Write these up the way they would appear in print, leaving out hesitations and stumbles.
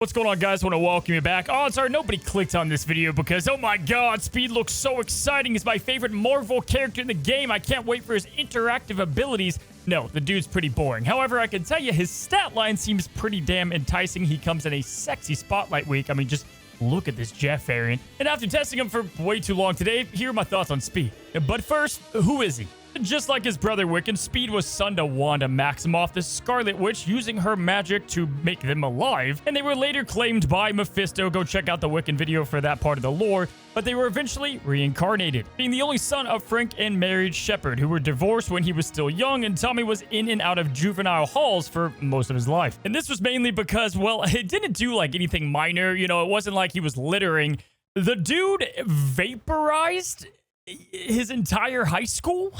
What's going on, guys? I want to welcome you back. Odds are nobody clicked on this video because, oh my god, Speed looks so exciting. He's my favorite Marvel character in the game. I can't wait for his interactive abilities. No, the dude's pretty boring. However, I can tell you his stat line seems pretty damn enticing. He comes in a sexy spotlight week. I mean, just look at this Jeff variant. And after testing him for way too long today, here are my thoughts on Speed. But first, who is he? Just like his brother Wiccan, Speed was son to Wanda Maximoff, the Scarlet Witch, using her magic to make them alive, and they were later claimed by Mephisto. Go check out the Wiccan video for that part of the lore, but they were eventually reincarnated, being the only son of Frank and married Shepard, who were divorced when he was still young, and Tommy was in and out of juvenile halls for most of his life. And this was mainly because, well, it didn't do like anything minor, you know, it wasn't like he was littering. The dude vaporized his entire high school.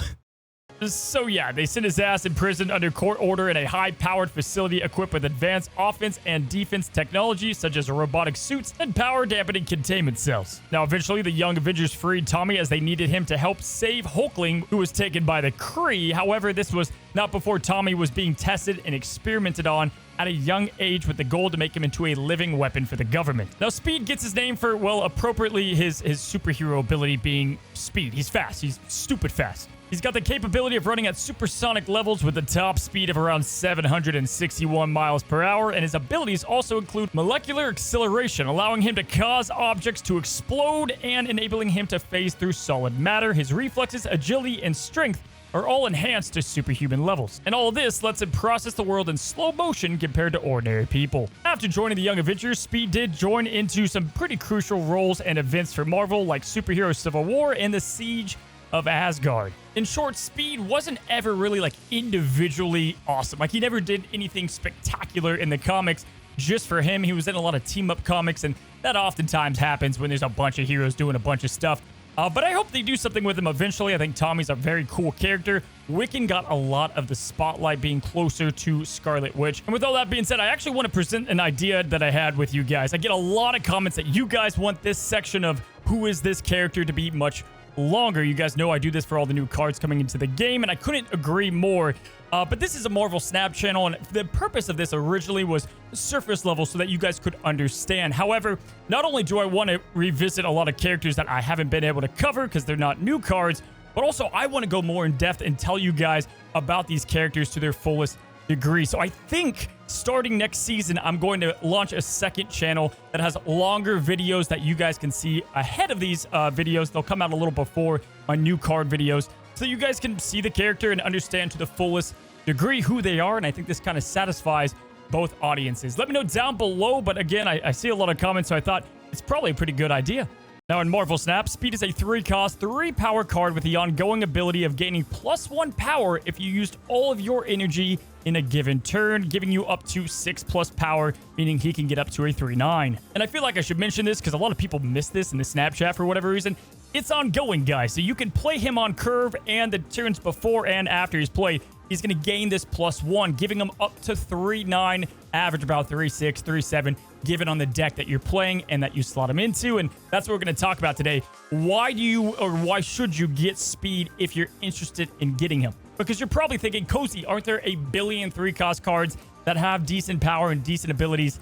So yeah, they sent his ass in prison under court order in a high-powered facility equipped with advanced offense and defense technology such as robotic suits and power-dampening containment cells. Now, eventually, the Young Avengers freed Tommy as they needed him to help save Hulkling, who was taken by the Kree. However, this was not before Tommy was being tested and experimented on at a young age with the goal to make him into a living weapon for the government. Now, Speed gets his name for, well, appropriately his superhero ability being speed. He's fast. He's stupid fast. He's got the capability of running at supersonic levels with a top speed of around 761 miles per hour, and his abilities also include molecular acceleration, allowing him to cause objects to explode and enabling him to phase through solid matter. His reflexes, agility, and strength are all enhanced to superhuman levels. And all of this lets him process the world in slow motion compared to ordinary people. After joining the Young Avengers, Speed did join into some pretty crucial roles and events for Marvel, like Superhero Civil War and the Siege of Asgard. In short, Speed wasn't ever really like individually awesome. Like, he never did anything spectacular in the comics just for him. He was in a lot of team-up comics, and that oftentimes happens when there's a bunch of heroes doing a bunch of stuff. But I hope they do something with him eventually. I think Tommy's a very cool character. Wiccan got a lot of the spotlight being closer to Scarlet Witch. And with all that being said, I actually want to present an idea that I had with you guys. I get a lot of comments that you guys want this section of who is this character to be much longer. You guys know I do this for all the new cards coming into the game, and I couldn't agree more. But this is a Marvel Snap channel, and the purpose of this originally was surface level so that you guys could understand. However, not only do I want to revisit a lot of characters that I haven't been able to cover because they're not new cards, but also I want to go more in depth and tell you guys about these characters to their fullest degree. So I think starting next season, I'm going to launch a second channel that has longer videos that you guys can see ahead of these videos. They'll come out a little before my new card videos, so you guys can see the character and understand to the fullest degree who they are. And I think this kind of satisfies both audiences. Let me know down below. But again, I see a lot of comments, so I thought it's probably a pretty good idea. Now, in Marvel Snap, Speed is a 3-cost, 3-power card with the ongoing ability of gaining +1 power if you used all of your energy in a given turn, giving you up to 6+ power, meaning he can get up to a 3/9. And I feel like I should mention this because a lot of people miss this in the Snapchat for whatever reason. It's ongoing, guys, so you can play him on curve, and the turns before and after he's played, he's going to gain this +1, giving him up to 3/9, average about 3/6, 3/7, given on the deck that you're playing and that you slot him into. And that's what we're going to talk about today. Why do you, or why should you get Speed if you're interested in getting him? Because you're probably thinking, Cozy, aren't there a billion 3-cost cards that have decent power and decent abilities?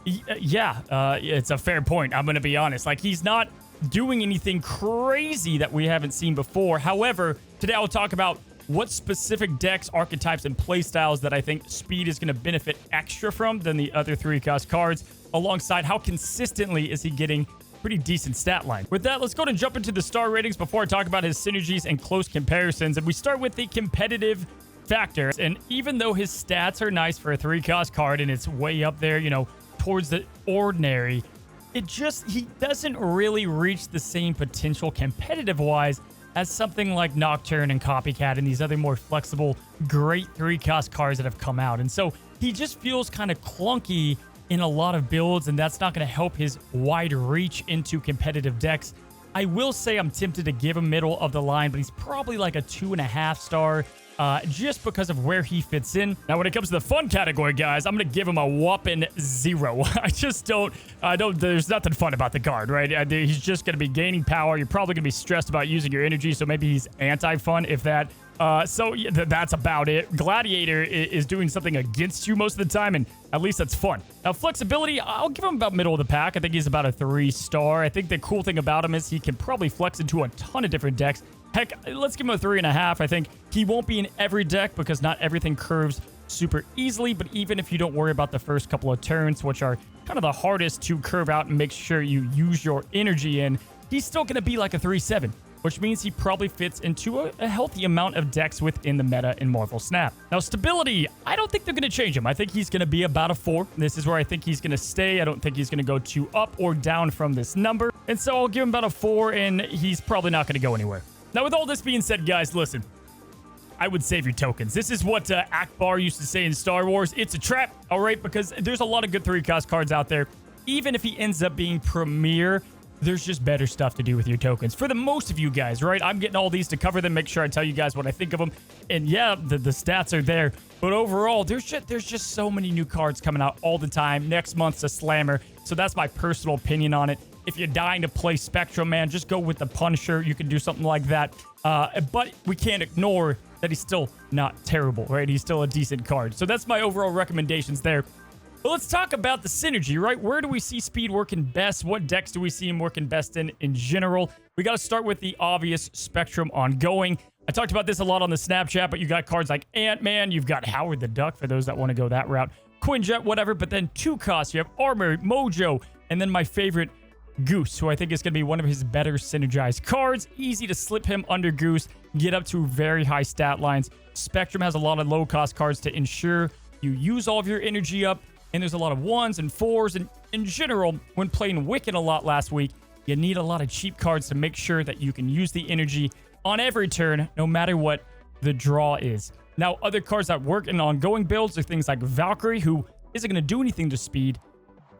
Yeah, it's a fair point. I'm going to be honest. Like, he's not doing anything crazy that we haven't seen before. However, today I'll talk about what specific decks, archetypes, and playstyles that I think Speed is going to benefit extra from than the other 3-cost cards, alongside how consistently is he getting pretty decent stat line. With that, let's go and jump into the star ratings before I talk about his synergies and close comparisons. And we start with the competitive factor. And even though his stats are nice for a 3-cost card and it's way up there, you know, towards the ordinary, he doesn't really reach the same potential competitive-wise as something like Nocturne and Copycat and these other more flexible, great 3-cost cards that have come out. And so he just feels kind of clunky in a lot of builds, and that's not going to help his wide reach into competitive decks. I will say I'm tempted to give him middle of the line, but he's probably like a 2.5 star. Just because of where he fits in. Now, when it comes to the fun category, guys, I'm going to give him a whopping 0. There's nothing fun about the card, right? He's just going to be gaining power. You're probably going to be stressed about using your energy, so maybe he's anti-fun, if that. So yeah, that's about it. Gladiator is doing something against you most of the time, and at least that's fun. Now, flexibility, I'll give him about middle of the pack. I think he's about a 3-star. I think the cool thing about him is he can probably flex into a ton of different decks. Heck, let's give him a 3.5. I think he won't be in every deck because not everything curves super easily, but even if you don't worry about the first couple of turns, which are kind of the hardest to curve out and make sure you use your energy in, he's still going to be like a 3-7. Which means he probably fits into a healthy amount of decks within the meta in Marvel Snap. Now, stability, I don't think they're going to change him. I think he's going to be about a 4. This is where I think he's going to stay. I don't think he's going to go too up or down from this number. And so I'll give him about a 4, and he's probably not going to go anywhere. Now, with all this being said, guys, listen. I would save your tokens. This is what Akbar used to say in Star Wars. It's a trap, all right? Because there's a lot of good 3-cost cards out there. Even if he ends up being Premier, there's just better stuff to do with your tokens. For the most of you guys, right? I'm getting all these to cover them, make sure I tell you guys what I think of them. And yeah, the stats are there. But overall, there's just so many new cards coming out all the time. Next month's a slammer. So that's my personal opinion on it. If you're dying to play Spectrum, man, just go with the Punisher. You can do something like that. But we can't ignore that he's still not terrible, right? He's still a decent card. So that's my overall recommendations there. But let's talk about the synergy, right? Where do we see speed working best? What decks do we see him working best in general? We got to start with the obvious Spectrum ongoing. I talked about this a lot on the Snapchat, but you got cards like Ant-Man. You've got Howard the Duck for those that want to go that route. Quinjet, whatever. But then 2 costs. You have Armor, Mojo, and then my favorite, Goose, who I think is going to be one of his better synergized cards. Easy to slip him under Goose, get up to very high stat lines. Spectrum has a lot of low-cost cards to ensure you use all of your energy up. And there's a lot of 1s and 4s. And in general, when playing Wiccan a lot last week, you need a lot of cheap cards to make sure that you can use the energy on every turn, no matter what the draw is. Now, other cards that work in ongoing builds are things like Valkyrie, who isn't going to do anything to speed.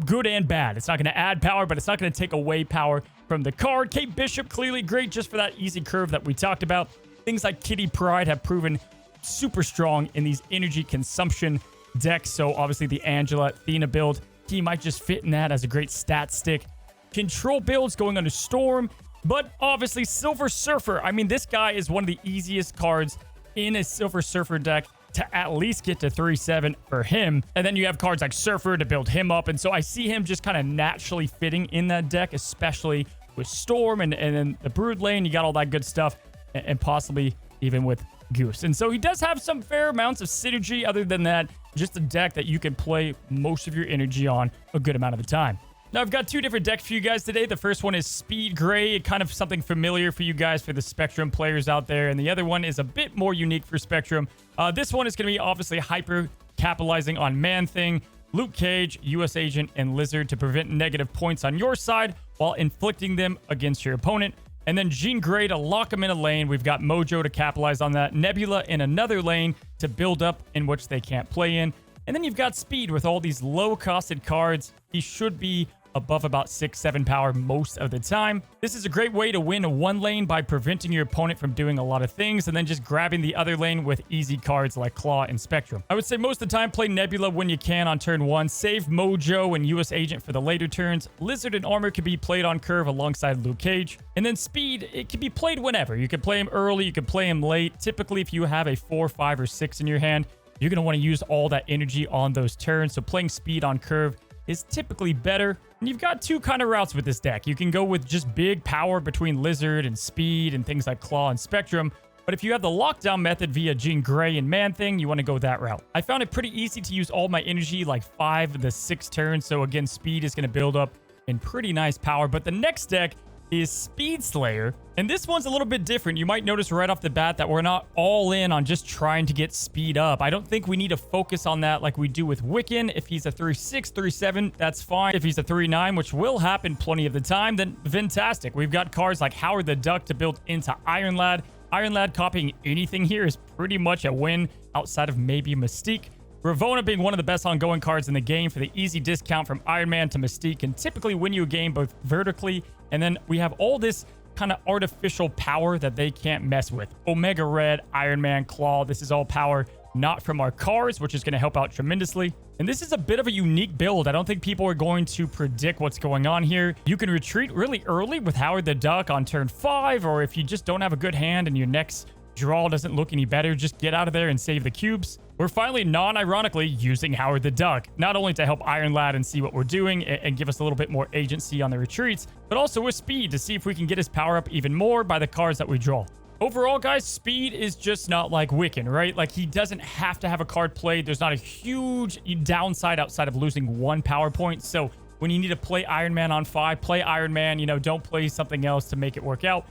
Good and bad. It's not going to add power, but it's not going to take away power from the card. Kate Bishop, clearly great just for that easy curve that we talked about. Things like Kitty Pryde have proven super strong in these energy consumption decks. So obviously the Angela Athena build, he might just fit in that as a great stat stick. Control builds going under Storm, but obviously Silver Surfer. I mean, this guy is one of the easiest cards in a Silver Surfer deck to at least get to 3-7 for him. And then you have cards like Surfer to build him up. And so I see him just kind of naturally fitting in that deck, especially with Storm and then the Brood Lane. You got all that good stuff, and possibly even with Goose. And so he does have some fair amounts of synergy. Other than that, just a deck that you can play most of your energy on a good amount of the time. Now, I've got 2 different decks for you guys today. The first one is Speed Gray, kind of something familiar for you guys, for the Spectrum players out there. And the other one is a bit more unique for Spectrum. This one is going to be obviously hyper capitalizing on Man-Thing, Luke Cage, US Agent, and Lizard to prevent negative points on your side while inflicting them against your opponent. And then Jean Grey to lock him in a lane. We've got Mojo to capitalize on that. Nebula in another lane to build up in which they can't play in. And then you've got Speed with all these low-costed cards. He should be above about 6-7 power most of the time. This is a great way to win one lane by preventing your opponent from doing a lot of things and then just grabbing the other lane with easy cards like Claw and Spectrum. I would say most of the time play Nebula when you can on turn 1. Save Mojo and US Agent for the later turns. Lizard and Armor can be played on curve alongside Luke Cage. And then Speed, it can be played whenever. You can play him early, you can play him late. Typically, if you have a 4, 5, or 6 in your hand, you're going to want to use all that energy on those turns. So playing Speed on curve is typically better. And you've got 2 kind of routes with this deck. You can go with just big power between Lizard and Speed and things like Claw and Spectrum. But if you have the lockdown method via Jean Grey and Man-Thing, you want to go that route. I found it pretty easy to use all my energy like 5 of the 6 turns. So again, Speed is going to build up in pretty nice power. But the next deck is Speed Slayer. And this one's a little bit different. You might notice right off the bat that we're not all in on just trying to get speed up. I don't think we need to focus on that like we do with Wiccan. If he's a 3-6, 3-7, that's fine. If he's a 3-9, which will happen plenty of the time, then fantastic. We've got cards like Howard the Duck to build into Iron Lad. Iron Lad copying anything here is pretty much a win outside of maybe Mystique. Ravonna being one of the best ongoing cards in the game for the easy discount from Iron Man to Mystique can typically win you a game both vertically, and then we have all this kind of artificial power that they can't mess with. Omega Red, Iron Man, Claw, this is all power not from our cards, which is going to help out tremendously. And this is a bit of a unique build. I don't think people are going to predict what's going on here. You can retreat really early with Howard the Duck on turn 5, or if you just don't have a good hand and your next Draw doesn't look any better. Just get out of there and save the cubes. We're finally, non-ironically, using Howard the Duck, not only to help Iron Lad and see what we're doing and give us a little bit more agency on the retreats, but also with speed to see if we can get his power up even more by the cards that we draw. Overall, guys, speed is just not like Wiccan, right? Like, he doesn't have to have a card played. There's not a huge downside outside of losing 1 power point. So when you need to play Iron Man on 5, play Iron Man, you know, don't play something else to make it work out.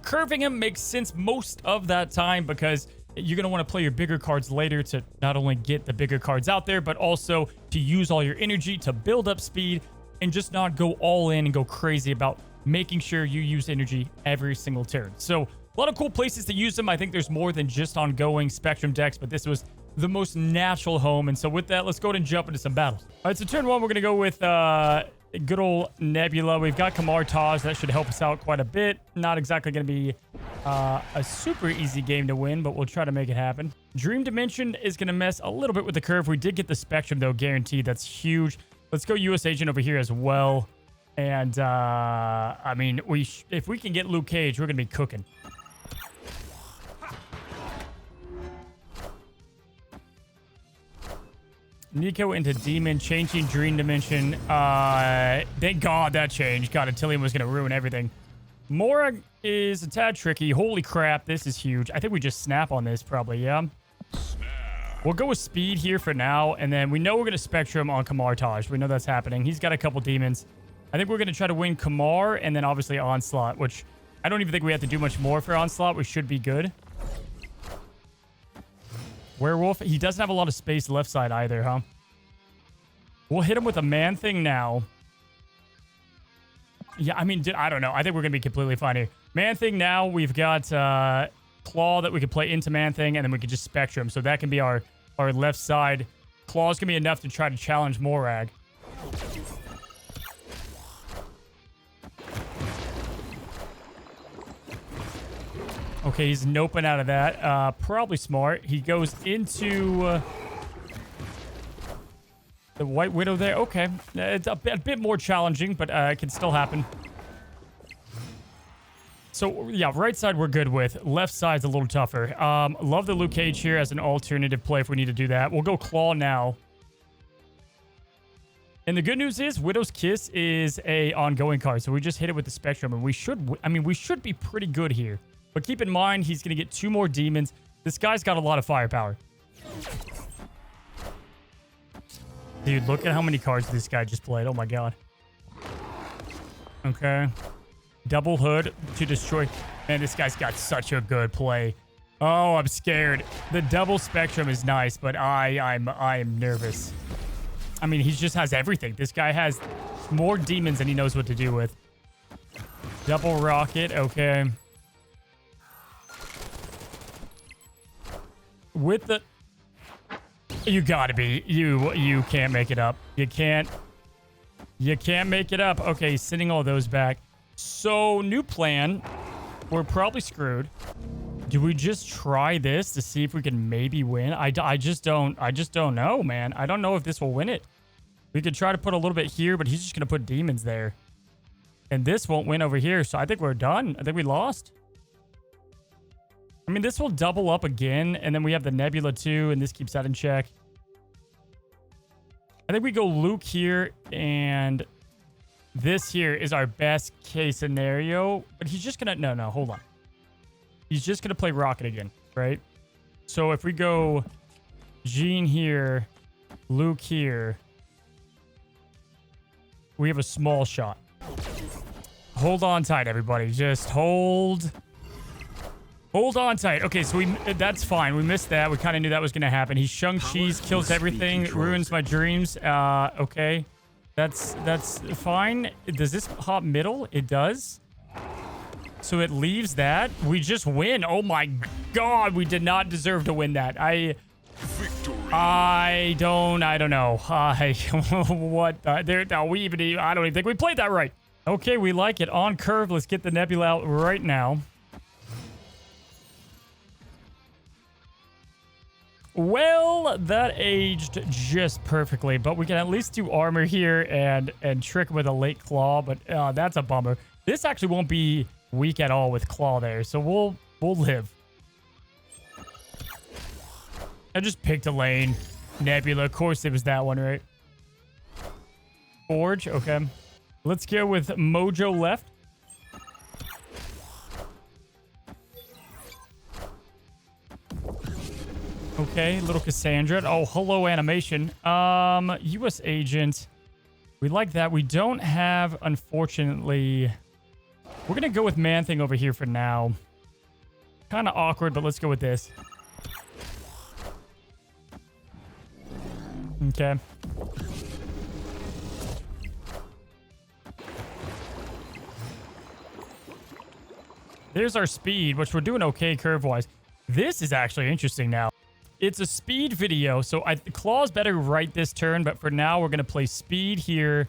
Curving him makes sense most of that time because you're going to want to play your bigger cards later to not only get the bigger cards out there, but also to use all your energy to build up speed and just not go all in and go crazy about making sure you use energy every single turn. So a lot of cool places to use them. I think there's more than just ongoing Spectrum decks, but this was the most natural home. And so with that, let's go ahead and jump into some battles. All right, so turn 1, we're going to go with good old Nebula. We've got Kamar Taj. That should help us out quite a bit. Not exactly going to be a super easy game to win, but we'll try to make it happen. Dream Dimension is going to mess a little bit with the curve. We did get the Spectrum, though, guaranteed. That's huge. Let's go US Agent over here as well. And, I mean, if we can get Luke Cage, we're going to be cooking. Nico into Demon, changing Dream Dimension. Thank God that changed. God, Attilium was going to ruin everything. Morag is a tad tricky. Holy crap, this is huge. I think we just snap on this probably, yeah? We'll go with speed here for now, and then we know we're going to Spectrum on Kamar Taj. We know that's happening. He's got a couple demons. I think we're going to try to win Kamar, and then obviously Onslaught, which I don't even think we have to do much more for Onslaught. We should be good. Werewolf, he doesn't have a lot of space left side either, huh? We'll hit him with a Man-Thing now. Yeah, I mean, I don't know. I think we're going to be completely fine here. Man-Thing now. We've got Claw that we could play into Man-Thing, and then we could just Spectrum. So that can be our left side. Claw's going to be enough to try to challenge Morag. Okay, he's noping out of that. Probably smart. He goes into the White Widow there. Okay. It's a bit more challenging, but it can still happen. So, yeah, right side we're good with. Left side's a little tougher. Love the Luke Cage here as an alternative play if we need to do that. We'll go Claw now. And the good news is Widow's Kiss is a ongoing card, so we just hit it with the Spectrum, and we should be pretty good here. But keep in mind, he's going to get 2 more demons. This guy's got a lot of firepower. Dude, look at how many cards this guy just played. Oh, my God. Okay. Double Hood to destroy. Man, this guy's got such a good play. Oh, I'm scared. The double Spectrum is nice, but I am nervous. I mean, he just has everything. This guy has more demons than he knows what to do with. Double Rocket. Okay. With the... You gotta be. You can't make it up. You can't make it up. Okay, he's sending all those back. So, new plan. We're probably screwed. Do we just try this to see if we can maybe win? I just don't know, man. I don't know if this will win it. We could try to put a little bit here, but he's just gonna put demons there. And this won't win over here, so I think we're done. I think we lost. I mean, this will double up again, and then we have the Nebula too, and this keeps that in check. I think we go Luke here, and this here is our best case scenario. But he's just going to... No, hold on. He's just going to play Rocket again, right? So if we go Jean here, Luke here, we have a small shot. Hold on tight, everybody. Just hold... Hold on tight. Okay, so that's fine. We missed that. We kind of knew that was going to happen. He Shang-Chi's, kills everything, ruins my dreams. Okay. That's fine. Does this hop middle? It does. So it leaves that. We just win. Oh my God. We did not deserve to win that. I don't know. What? I don't even think we played that right. Okay, we like it. On curve. Let's get the Nebula out right now. Well, that aged just perfectly, but we can at least do armor here and trick with a late claw, but that's a bummer. This actually won't be weak at all with claw there, so we'll live. I just picked a lane. Nebula. Of course it was that one, right? Forge. Okay. Let's go with Mojo left. Okay, little Cassandra. Oh, hello, animation. U.S. agent. We like that. We don't have, unfortunately... We're going to go with Man-Thing over here for now. Kind of awkward, but let's go with this. Okay. There's our speed, which we're doing okay curve-wise. This is actually interesting now. It's a speed video, so Claw's better right this turn, but for now, we're going to play speed here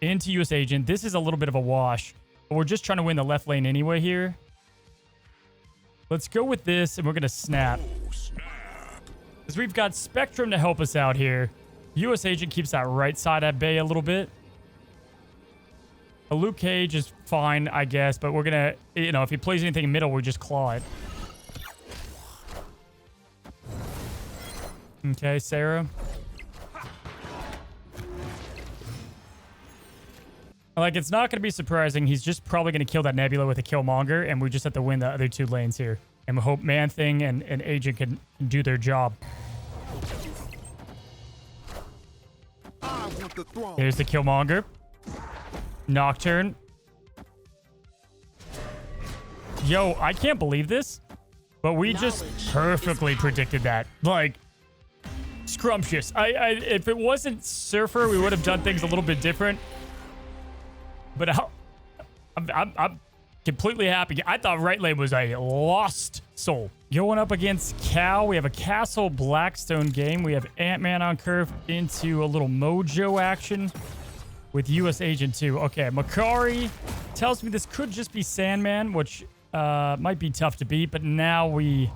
into US Agent. This is a little bit of a wash, but we're just trying to win the left lane anyway here. Let's go with this, and we're going to snap. Because we've got Spectrum to help us out here. US Agent keeps that right side at bay a little bit. A Luke Cage is fine, I guess, but we're going to, you know, if he plays anything in middle, we just claw it. Okay, Sarah. Like, it's not going to be surprising. He's just probably going to kill that Nebula with a Killmonger, and we just have to win the other two lanes here. And we hope Man-Thing and Agent can do their job. There's the Killmonger. Nocturne. Yo, I can't believe this, but we just perfectly predicted that. Like, scrumptious. If it wasn't Surfer, we would have done things a little bit different. But I'm completely happy. I thought right lane was a lost soul. Going up against Cal, we have a Castle Blackstone game. We have Ant-Man on curve into a little Mojo action with US Agent 2. Okay, Makari tells me this could just be Sandman, which might be tough to beat, but now we're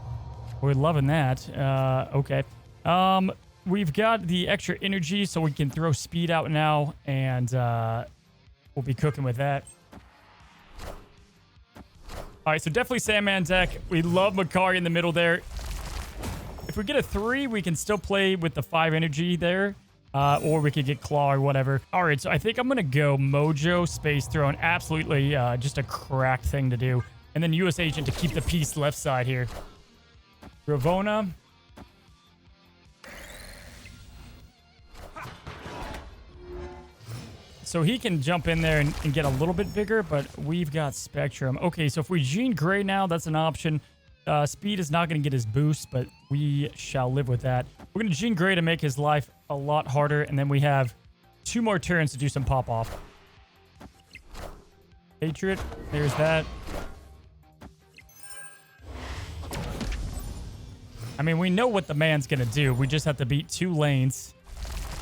loving that. Okay. We've got the extra energy, so we can throw speed out now, and we'll be cooking with that. All right, so definitely Sandman deck. We love Makari in the middle there. If we get a 3, we can still play with the 5 energy there, or we could get Claw or whatever. All right, so I think I'm going to go Mojo, Space Throne. Absolutely just a cracked thing to do. And then US Agent to keep the piece left side here. Ravona. So he can jump in there and get a little bit bigger, but we've got Spectrum. Okay, so if we Jean Grey now, that's an option. Speed is not going to get his boost, but we shall live with that. We're going to Jean Grey to make his life a lot harder, and then we have 2 more turns to do some pop-off. Patriot, there's that. I mean, we know what the man's going to do. We just have to beat 2 lanes,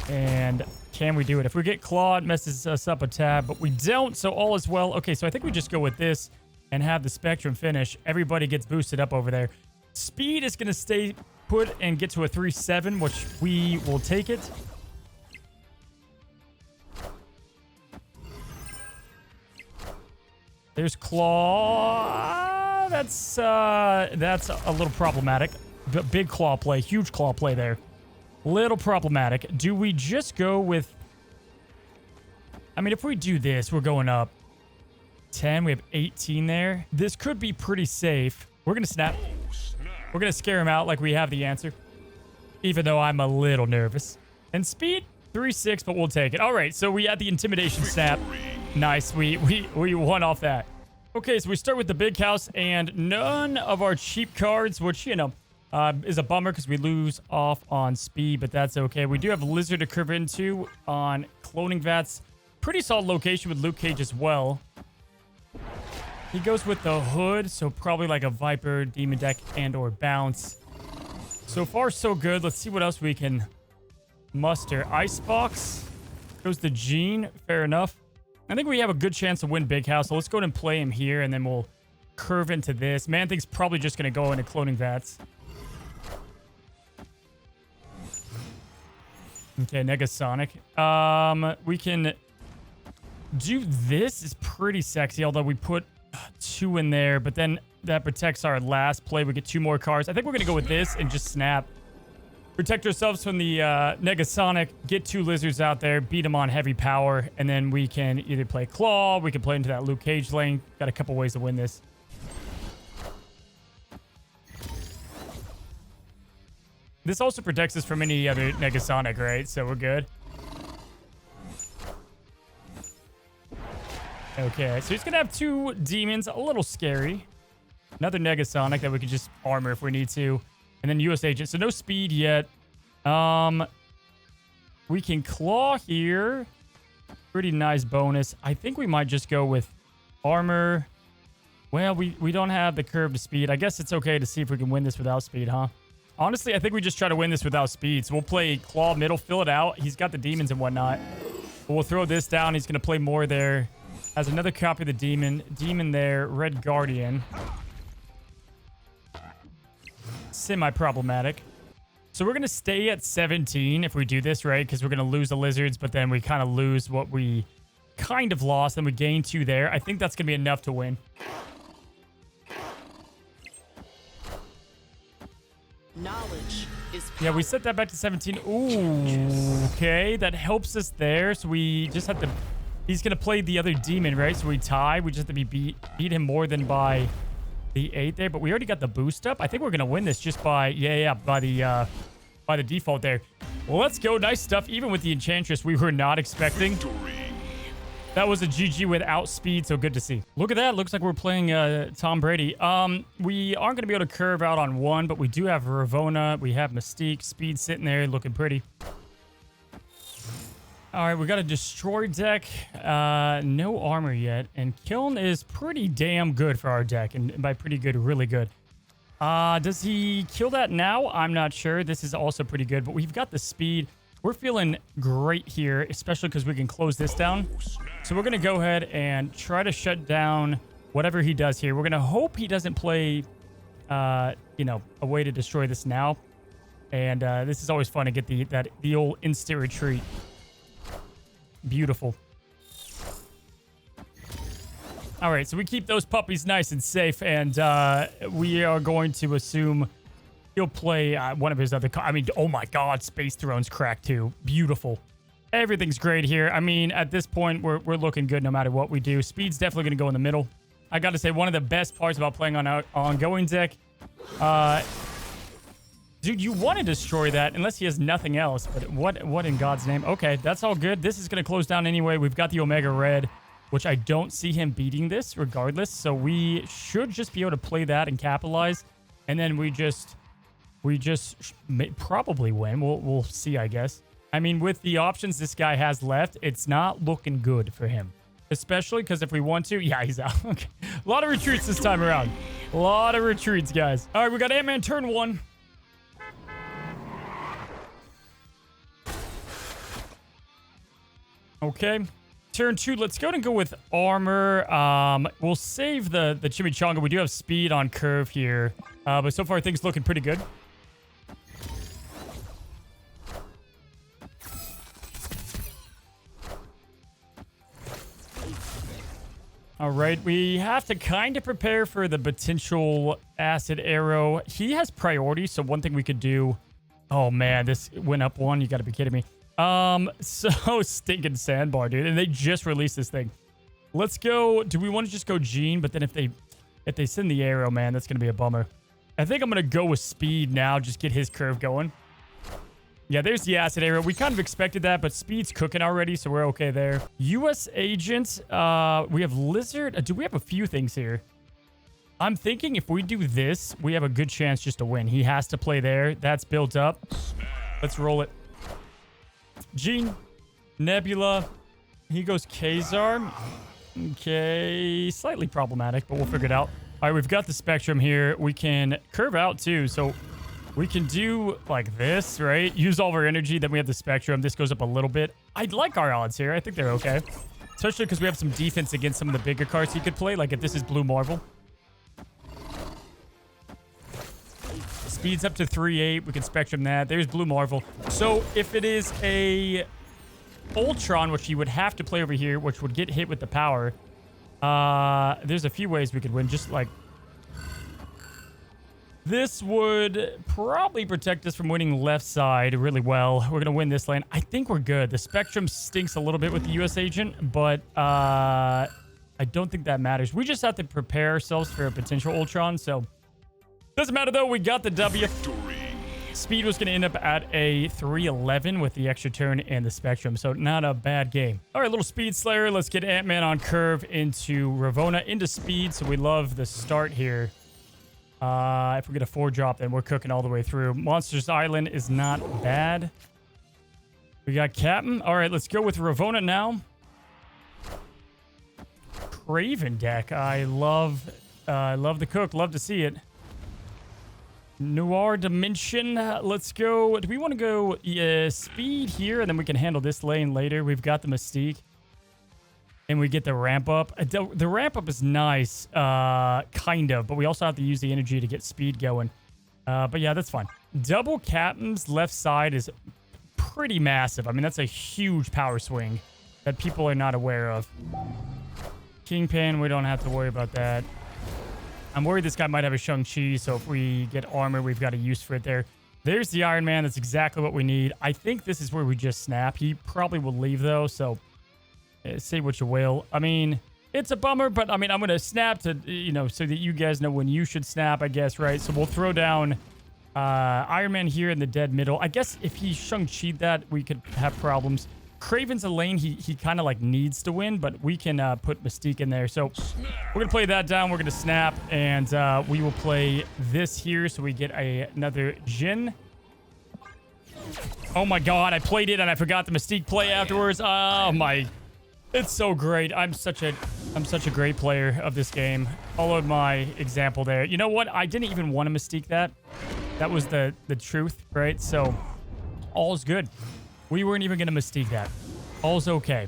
and... can we do it? If we get Claw, it messes us up a tab, but we don't, so all is well. Okay, so I think we just go with this and have the Spectrum finish. Everybody gets boosted up over there. Speed is going to stay put and get to a 3-7, which we will take it. There's Claw. That's a little problematic. Big Claw play, huge Claw play there. Little problematic. Do we just go with... I mean, if we do this, we're going up 10. We have 18 there. This could be pretty safe. We're going to snap. We're going to scare him out like we have the answer. Even though I'm a little nervous. And speed, 3-6, but we'll take it. All right, so we had the intimidation snap. Nice. We won off that. Okay, so we start with the big house and none of our cheap cards, which, you know... is a bummer because we lose off on speed, but that's okay. We do have Lizard to curve into on Cloning Vats. Pretty solid location with Luke Cage as well. He goes with the Hood, so probably like a Viper, Demon Deck, and or Bounce. So far, so good. Let's see what else we can muster. Icebox goes to Gene. Fair enough. I think we have a good chance to win Big House, so let's go ahead and play him here, and then we'll curve into this. Man-Thing's probably just going to go into Cloning Vats. Okay, Negasonic. We can do this. Is pretty sexy, although we put 2 in there, but then that protects our last play. We get 2 more cards. I think we're going to go with this and just snap. protect ourselves from the Negasonic, get 2 lizards out there, beat them on heavy power, and then we can either play Claw, we can play into that Luke Cage lane. Got a couple ways to win this. This also protects us from any other Negasonic, right? So we're good. Okay, so he's going to have 2 demons. A little scary. Another Negasonic that we could just armor if we need to. And then US Agent. So no speed yet. We can Claw here. Pretty nice bonus. I think we might just go with armor. Well, we don't have the curve to speed. I guess it's okay to see if we can win this without speed, huh? Honestly, I think we just try to win this without speed. So we'll play Claw middle, fill it out. He's got the demons and whatnot. But we'll throw this down. He's going to play more there. Has another copy of the demon. Demon there. Red Guardian. Semi-problematic. So we're going to stay at 17 if we do this, right? Because we're going to lose the lizards, but then we kind of lose what we kind of lost. Then we gain 2 there. I think that's going to be enough to win. Knowledge is power. Yeah, we set that back to 17. Ooh, okay. That helps us there. So we just have to... He's going to play the other demon, right? So we tie. We just have to beat him more than by the 8 there. But we already got the boost up. I think we're going to win this just by... by the default there. Well, let's go. Nice stuff. Even with the Enchantress, we were not expecting. That was a GG without speed, so good to see. Look at that. Looks like we're playing Tom Brady. We aren't going to be able to curve out on 1, but we do have Ravona. We have Mystique. Speed sitting there looking pretty. All right, we got a Destroy deck. No armor yet. And Kiln is pretty damn good for our deck. And by pretty good, really good. Does he kill that now? I'm not sure. This is also pretty good, but we've got the speed. We're feeling great here, especially because we can close this down. So we're going to go ahead and try to shut down whatever he does here. We're going to hope he doesn't play, a way to destroy this now. And this is always fun to get the old instant retreat. Beautiful. All right, so we keep those puppies nice and safe, and we are going to assume he'll play one of his other... oh my god, Space Throne's cracked too. Beautiful. Everything's great here. I mean, at this point, we're looking good no matter what we do. Speed's definitely going to go in the middle. I got to say, one of the best parts about playing on our ongoing deck... dude, you want to destroy that unless he has nothing else, but what in God's name? Okay, that's all good. This is going to close down anyway. We've got the Omega Red, which I don't see him beating this regardless. So we should just be able to play that and capitalize. And then we just may probably win. We'll see, I guess. I mean, with the options this guy has left, it's not looking good for him. Especially because if we want to... Yeah, he's out. Okay. A lot of retreats this time around. A lot of retreats, guys. All right, we got Ant-Man turn 1. Okay. Turn 2, let's go and go with armor. We'll save the chimichanga. We do have speed on curve here. But so far, things looking pretty good. All right, we have to kind of prepare for the potential acid arrow. He has priority, so one thing we could do... Oh, man, this went up 1. You got to be kidding me. So stinking sandbar, dude. And they just released this thing. Let's go. Do we want to just go Gene? But then if they send the arrow, man, that's going to be a bummer. I think I'm going to go with speed now. Just get his curve going. Yeah, there's the acid arrow. We kind of expected that, but speed's cooking already, so we're okay there. US agent. We have lizard. Do we have a few things here? I'm thinking if we do this, we have a good chance just to win. He has to play there. That's built up. Let's roll it. Gene, Nebula, he goes Kazar. Okay, slightly problematic, but we'll figure it out. All right, we've got the Spectrum here. We can curve out too, so we can do like this, right? Use all of our energy, then we have the Spectrum. This goes up a little bit. I like our odds here. I think they're okay, especially because we have some defense against some of the bigger cards he could play, like if this is Blue Marvel. Speeds up to 3.8. We can Spectrum that. There's Blue Marvel. So if it is a Ultron, which he would have to play over here, which would get hit with the power, there's a few ways we could win. Just like This would probably protect us from winning left side really well. We're going to win this lane. I think we're good. The Spectrum stinks a little bit with the US agent, but I don't think that matters. We just have to prepare ourselves for a potential Ultron, so doesn't matter though. We got the W. Speed was going to end up at a 311 with the extra turn and the Spectrum, so not a bad game. All right, little Speed Slayer. Let's get Ant-Man on curve into Ravonna into Speed, so we love the start here. If we get a 4-drop, then we're cooking all the way through. Monsters Island is not bad. We got Captain. All right, let's go with Ravonna now. Craven deck. I love the cook. Love to see it. Noir Dimension. Let's go. Do we want to go Speed here, and then we can handle this lane later? We've got the Mystique. And we get the ramp up. The ramp up is nice, kind of, but we also have to use the energy to get speed going. But yeah, that's fine. Double Captain's left side is pretty massive. I mean, that's a huge power swing that people are not aware of. Kingpin, we don't have to worry about that. I'm worried this guy might have a Shang-Chi, so if we get armor, we've got a use for it there. There's the Iron Man. That's exactly what we need. I think this is where we just snap. He probably will leave, though, so say what you will. I mean, it's a bummer, but I mean, I'm going to snap to, you know, so that you guys know when you should snap, I guess, right? So we'll throw down Iron Man here in the dead middle. I guess if he Shang-Chi'd that, we could have problems. Craven's a lane he kind of like needs to win, but we can put Mystique in there. So we're going to play that down. We're going to snap, and we will play this here so we get another Jin. Oh my god, I played it and I forgot the Mystique play afterwards. Oh my... It's so great. I'm such a great player of this game. Followed my example there. You know what? I didn't even want to Mystique that. That was the truth, right? So all's good. We weren't even going to Mystique that. All's okay.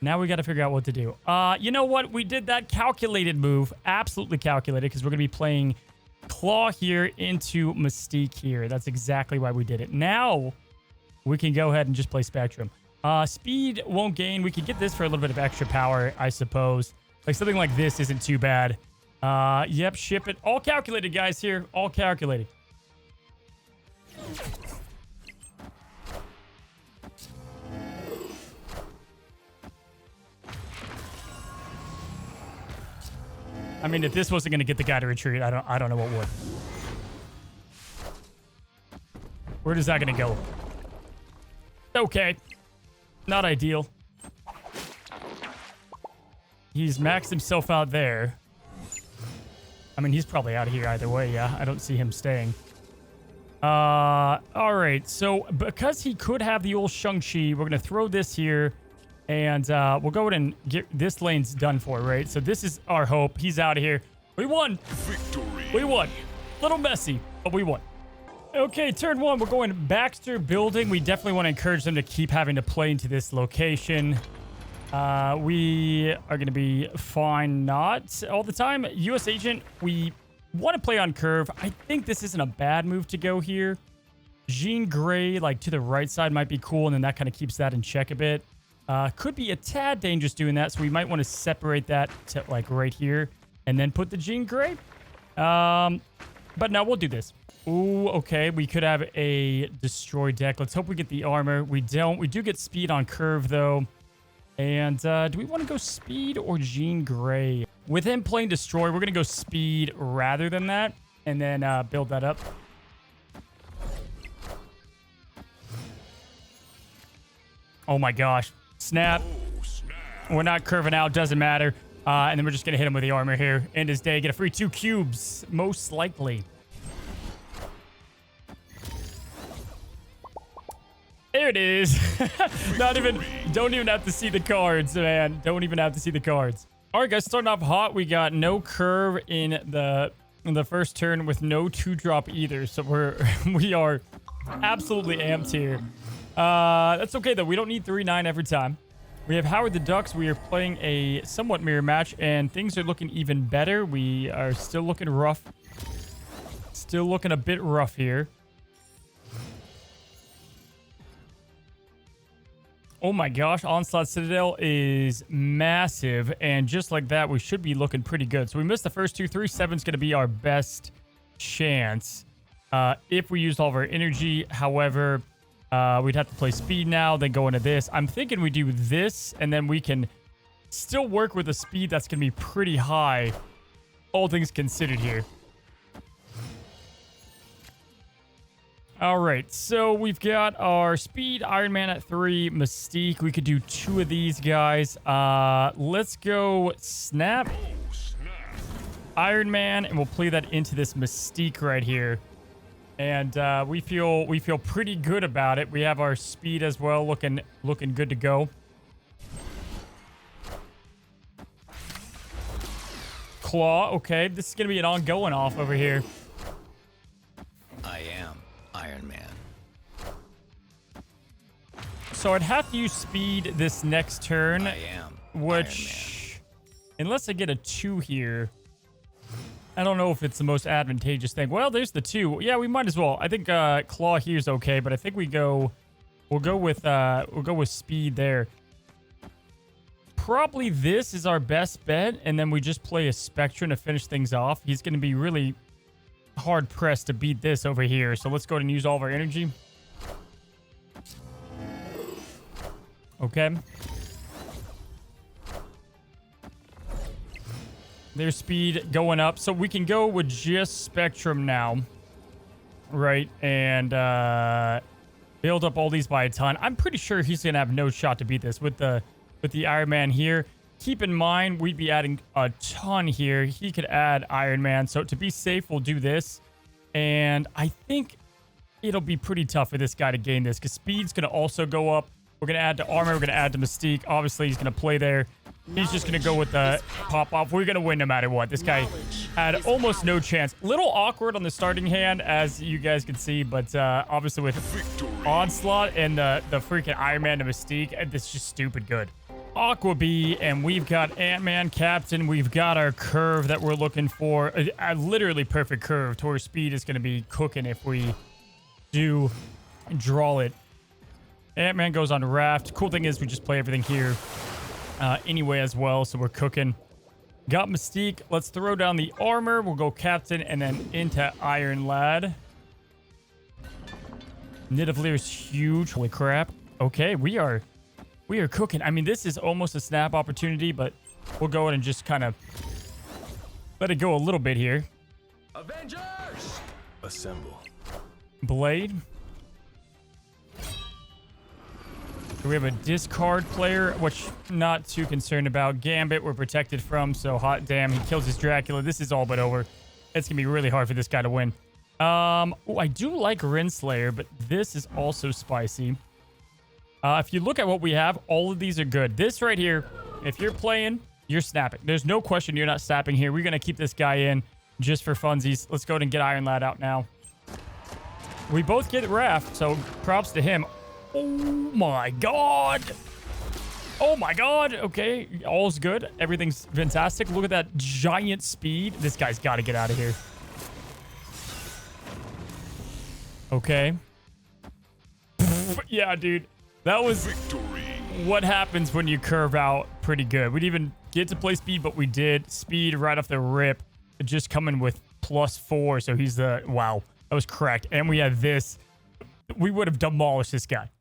Now we got to figure out what to do. You know what? We did that calculated move. Absolutely calculated, because we're going to be playing Claw here into Mystique here. That's exactly why we did it. Now we can go ahead and just play Spectrum. Speed won't gain. We could get this for a little bit of extra power, I suppose. Like something like this isn't too bad. Yep, ship it. All calculated, guys, here. All calculated. I mean, if this wasn't going to get the guy to retreat, I don't know what would. Where is that going to go? Okay. Not ideal. He's maxed himself out there. I mean, he's probably out of here either way, yeah. I don't see him staying. All right. So, because he could have the old Shang-Chi, we're going to throw this here. And we'll go ahead and get... This lane's done for, right? So, this is our hope. He's out of here. We won. Victory. We won. A little messy, but we won. Okay, turn one, we're going Baxter Building. We definitely want to encourage them to keep having to play into this location. We are going to be fine not all the time. US Agent, we want to play on curve. I think this isn't a bad move to go here. Jean Grey, like to the right side might be cool, and then that kind of keeps that in check a bit. Could be a tad dangerous doing that, so we might want to separate that to like right here and then put the Jean Grey. But no, we'll do this. Ooh, okay. We could have a destroy deck. Let's hope we get the armor. We don't. We do get speed on curve, though. And do we want to go speed or Jean Grey? With him playing destroy, we're going to go speed rather than that. And then build that up. Oh, my gosh. Snap. We're not curving out. Doesn't matter. And then we're just going to hit him with the armor here. End his day. Get a free 2 cubes. Most likely. There it is. Don't even have to see the cards, man. Don't even have to see the cards. All right, guys, starting off hot. We got no curve in the first turn with no 2-drop either. So we are absolutely amped here. That's okay, though. We don't need 3-9 every time. We have Howard the Ducks. We are playing a somewhat mirror match, and things are looking even better. We are still looking rough. Still looking a bit rough here. Oh my gosh, Onslaught Citadel is massive, and just like that, we should be looking pretty good. So we missed the first two. 3-7 is going to be our best chance if we used all of our energy. However, we'd have to play speed now, then go into this. I'm thinking we do this, and then we can still work with a speed that's going to be pretty high, all things considered here. All right, so we've got our speed, Iron Man at 3, Mystique. We could do 2 of these guys. Let's go Snap, Iron Man, and we'll play that into this Mystique right here. And we feel pretty good about it. We have our speed as well, looking good to go. Claw, okay, this is gonna be an ongoing off over here. I am Iron Man. So I'd have to use speed this next turn, I am which, unless I get a 2 here, I don't know if it's the most advantageous thing. Well, there's the 2. Yeah, we might as well. I think Claw here is okay, but I think we'll go with speed there. Probably this is our best bet, and then we just play a Spectrum to finish things off. He's going to be really hard pressed to beat this over here. So let's go ahead and use all of our energy. Okay. Their speed going up. So we can go with just Spectrum now. Right. And build up all these by a ton. I'm pretty sure he's going to have no shot to beat this with the Iron Man here. Keep in mind, we'd be adding a ton here. He could add Iron Man. So to be safe, we'll do this. And I think it'll be pretty tough for this guy to gain this because speed's going to also go up. We're going to add to armor. We're going to add to Mystique. Obviously, he's going to play there. He's just going to go with the pop-off. We're going to win no matter what. This guy had almost no chance. Little awkward on the starting hand, as you guys can see. But obviously with Onslaught and the freaking Iron Man to Mystique, it's just stupid good. Aqua Bee, and we've got Ant-Man Captain. We've got our curve that we're looking for. A literally perfect curve to where speed is going to be cooking if we do draw it. Ant-Man goes on Raft. Cool thing is we just play everything here anyway as well, so we're cooking. Got Mystique. Let's throw down the armor. We'll go Captain and then into Iron Lad. Nidavellir is huge. Holy crap. Okay, we are cooking. I mean, this is almost a snap opportunity, but we'll go in and just kind of let it go a little bit here. Avengers! Assemble. Blade. We have a discard player, which not too concerned about. Gambit, we're protected from, so hot damn, he kills his Dracula. This is all but over. It's going to be really hard for this guy to win. Oh, I do like Renslayer, but this is also spicy. If you look at what we have, all of these are good. This right here, if you're playing, you're snapping. There's no question you're not snapping here. We're going to keep this guy in just for funsies. Let's go ahead and get Iron Lad out now. We both get Raft, so props to him. Oh my god. Oh my god. Okay, all's good. Everything's fantastic. Look at that giant speed. This guy's got to get out of here. Okay. Yeah, dude. That was what happens when you curve out pretty good. We didn't even get to play speed, but we did. Speed right off the rip. Just coming with +4. So he's the... Wow. That was correct. And we had this. We would have demolished this guy.